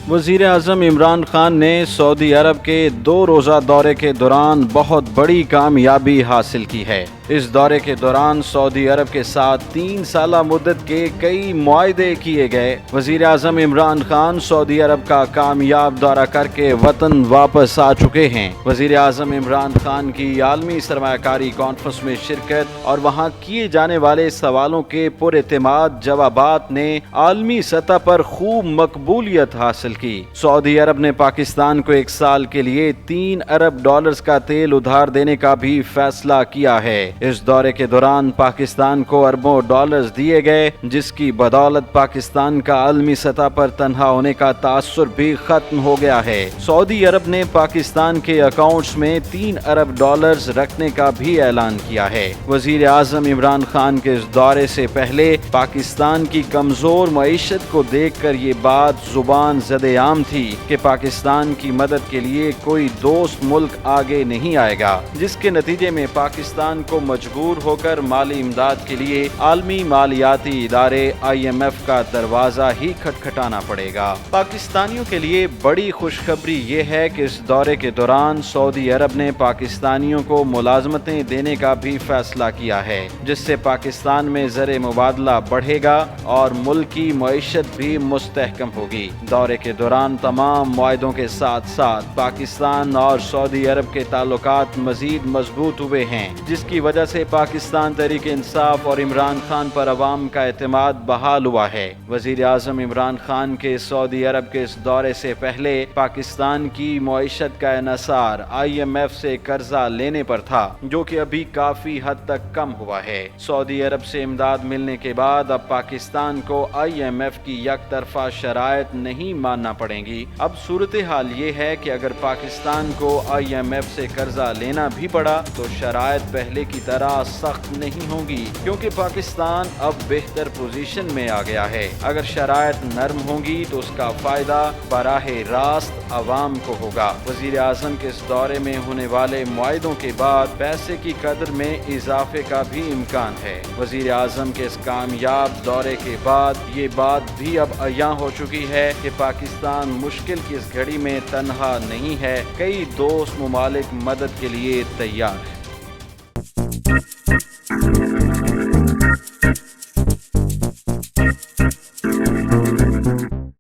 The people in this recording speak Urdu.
وزیر اعظم عمران خان نے سعودی عرب کے 2 روزہ دورے کے دوران بہت بڑی کامیابی حاصل کی ہے۔ اس دورے کے دوران سعودی عرب کے ساتھ 3 سالہ مدت کے کئی معاہدے کیے گئے۔ وزیر اعظم عمران خان سعودی عرب کا کامیاب دورہ کر کے وطن واپس آ چکے ہیں۔ وزیر اعظم عمران خان کی عالمی سرمایہ کاری کانفرنس میں شرکت اور وہاں کیے جانے والے سوالوں کے پر اعتماد جوابات نے عالمی سطح پر خوب مقبولیت حاصل کی۔ سعودی عرب نے پاکستان کو 1 سال کے لیے 3 ارب ڈالرز کا تیل ادھار دینے کا بھی فیصلہ کیا ہے۔ اس دورے کے دوران پاکستان کو اربوں ڈالرز دیے گئے، جس کی بدولت پاکستان کا عالمی سطح پر تنہا ہونے کا تاثر بھی ختم ہو گیا ہے۔ سعودی عرب نے پاکستان کے اکاؤنٹس میں 3 ارب ڈالرز رکھنے کا بھی اعلان کیا ہے۔ وزیر اعظم عمران خان کے اس دورے سے پہلے پاکستان کی کمزور معیشت کو دیکھ کر یہ بات زبان زد عام تھی کہ پاکستان کی مدد کے لیے کوئی دوست ملک آگے نہیں آئے گا، جس کے نتیجے میں پاکستان کو مجبور ہو کر مالی امداد کے لیے عالمی مالیاتی ادارے IMF کا دروازہ ہی کھٹکھٹانا پڑے گا۔ پاکستانیوں کے لیے بڑی خوشخبری یہ ہے کہ اس دورے کے دوران سعودی عرب نے پاکستانیوں کو ملازمتیں دینے کا بھی فیصلہ کیا ہے، جس سے پاکستان میں زر مبادلہ بڑھے گا اور ملک کی معیشت بھی مستحکم ہوگی۔ دورے کے دوران تمام معاہدوں کے ساتھ ساتھ پاکستان اور سعودی عرب کے تعلقات مزید مضبوط ہوئے ہیں، جس کی وجہ سے پاکستان تحریک انصاف اور عمران خان پر عوام کا اعتماد بحال ہوا ہے۔ وزیر اعظم عمران خان کے سعودی عرب کے اس دورے سے پہلے پاکستان کی معیشت کا انحصار IMF سے قرضہ لینے پر تھا، جو کہ ابھی کافی حد تک کم ہوا ہے۔ سعودی عرب سے امداد ملنے کے بعد اب پاکستان کو IMF کی یک طرفہ شرائط نہیں ماننا پڑیں گی۔ اب صورتحال یہ ہے کہ اگر پاکستان کو IMF سے قرضہ لینا بھی پڑا تو شرائط پہلے کی طرح سخت نہیں ہوں گی، کیونکہ پاکستان اب بہتر پوزیشن میں آ گیا ہے۔ اگر شرائط نرم ہوں گی تو اس کا فائدہ براہ راست عوام کو ہوگا۔ وزیر اعظم کے اس دورے میں ہونے والے معاہدوں کے بعد پیسے کی قدر میں اضافے کا بھی امکان ہے۔ وزیر اعظم کے اس کامیاب دورے کے بعد یہ بات بھی اب عیاں ہو چکی ہے کہ پاکستان مشکل کی اس گھڑی میں تنہا نہیں ہے، کئی دوست ممالک مدد کے لیے تیار ہیں۔